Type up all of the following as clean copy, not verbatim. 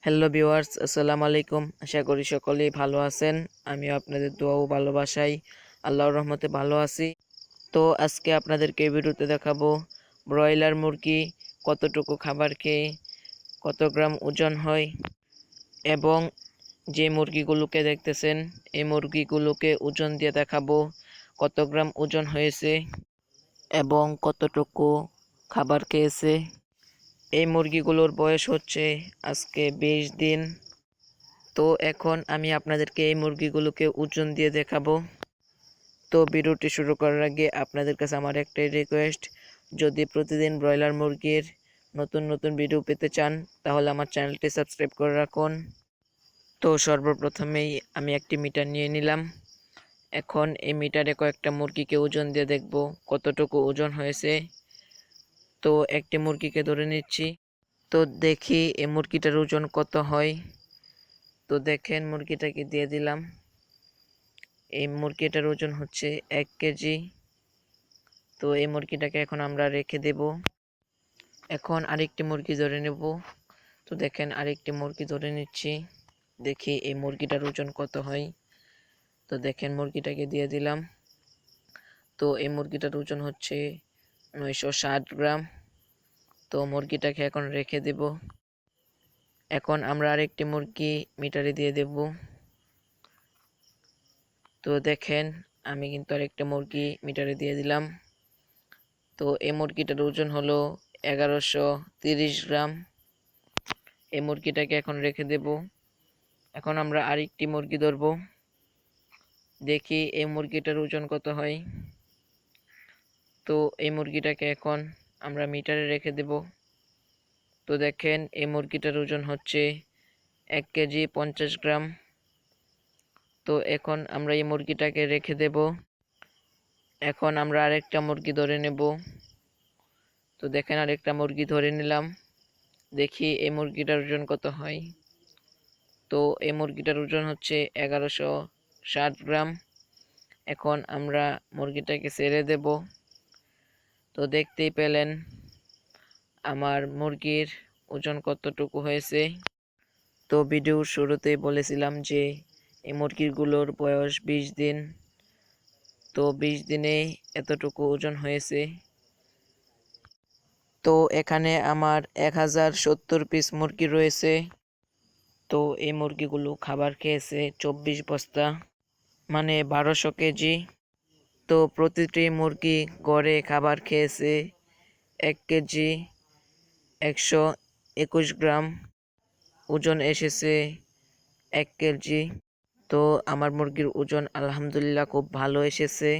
Hello viewers, আসসালামু আলাইকুম। আশা করি সকলেই ভালো আছেন। আমিও আপনাদের দোয়া ও ভালোবাসায় আল্লাহর রহমতে ভালো আছি। তো আজকে আপনাদেরকে এই ভিডিওতে দেখাবো ব্রয়লার মুরগি কতটুকু খাবার খেয়ে কত গ্রাম ওজন হয়, এবং যে মুরগিগুলোকে দেখতেছেন এই মুরগিগুলোকে ওজন দিয়ে দেখাবো কত গ্রাম ওজন হয়েছে এবং কতটুকু খাবার খেয়েছে। এই মুরগিগুলোর বয়স হচ্ছে আজকে 20 দিন। তো এখন আমি আপনাদেরকে এই মুরগিগুলোকে ওজন দিয়ে দেখাবো। তো ভিডিওটি শুরু করার আগে আপনাদের কাছে আমার একটাই রিকোয়েস্ট, যদি প্রতিদিন ব্রয়লার মুরগির নতুন নতুন ভিডিও পেতে চান তাহলে আমার চ্যানেলটি সাবস্ক্রাইব করে রাখুন। তো সর্বপ্রথমেই আমি একটি মিটার নিয়ে নিলাম। এখন এই মিটারে কয়েকটা মুরগিকে ওজন দিয়ে দেখব কতটুকু ওজন হয়েছে। তো একটি মুরগিকে ধরে নিচ্ছি। তো দেখি এই মুরগিটার ওজন কত হয়। তো দেখেন মুরগিটাকে দিয়ে দিলাম। এই মুরগিটার ওজন হচ্ছে 1 কেজি। তো এই মুরগিটাকে এখন আমরা রেখে দেব। এখন আরেকটি মুরগি ধরে নেব। তো দেখেন আরেকটি মুরগি ধরে নিচ্ছি, দেখি এই মুরগিটার ওজন কত হয়। তো দেখেন মুরগিটাকে দিয়ে দিলাম। তো এই মুরগিটার ওজন হচ্ছে 960 গ্রাম। তো মুরগিটাকে এখন রেখে দেব। এখন আমরা আরেকটি মুরগি মিটারে দিয়ে দেব। তো দেখেন আমি কিন্তু আরেকটা মুরগি মিটারে দিয়ে দিলাম। তো এই মুরগিটার ওজন হলো 1130 গ্রাম। এই মুরগিটাকে এখন রেখে দেব। এখন আমরা আরেকটি মুরগি ধরব, দেখি এই মুরগিটার ওজন কত হয়। তো এই মুরগিটাকে এখন আমরা মিটারে রেখে দেব। তো দেখেন এই মুরগিটার ওজন হচ্ছে 1 কেজি 50 গ্রাম। তো এখন আমরা এই মুরগিটাকে রেখে দেব। এখন আমরা আরেকটা মুরগি ধরে নেব। তো দেখেন আরেকটা মুরগি ধরে নিলাম, দেখি এই মুরগিটার ওজন কত হয়। তো এই মুরগিটার ওজন হচ্ছে 1160 গ্রাম। এখন আমরা মুরগিটাকে ছেড়ে দেব। তো দেখতেই পেলেন আমার মুরগির ওজন কতটুকু হয়েছে। তো ভিডিওর শুরুতেই বলেছিলাম যে এই মুরগিগুলোর বয়স 20 দিন। তো 20 দিনে এতটুকু ওজন হয়েছে। তো এখানে আমার 1070 পিস মুরগি রয়েছে। তো এই মুরগিগুলো খাবার খেয়েছে 24 বস্তা, মানে 1200 কেজি। তো প্রতিটি মুরগি গড়ে খাবার খেয়েছে 1 কেজি 121 গ্রাম। ওজন এসেছে 1 কেজি। তো আমার মুরগির ওজন আলহামদুলিল্লাহ খুব ভালো এসেছে।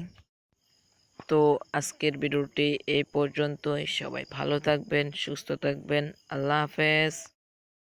তো আজকের ভিডিওটি এই পর্যন্তই। সবাই ভালো থাকবেন, সুস্থ থাকবেন। আল্লাহ হাফেজ।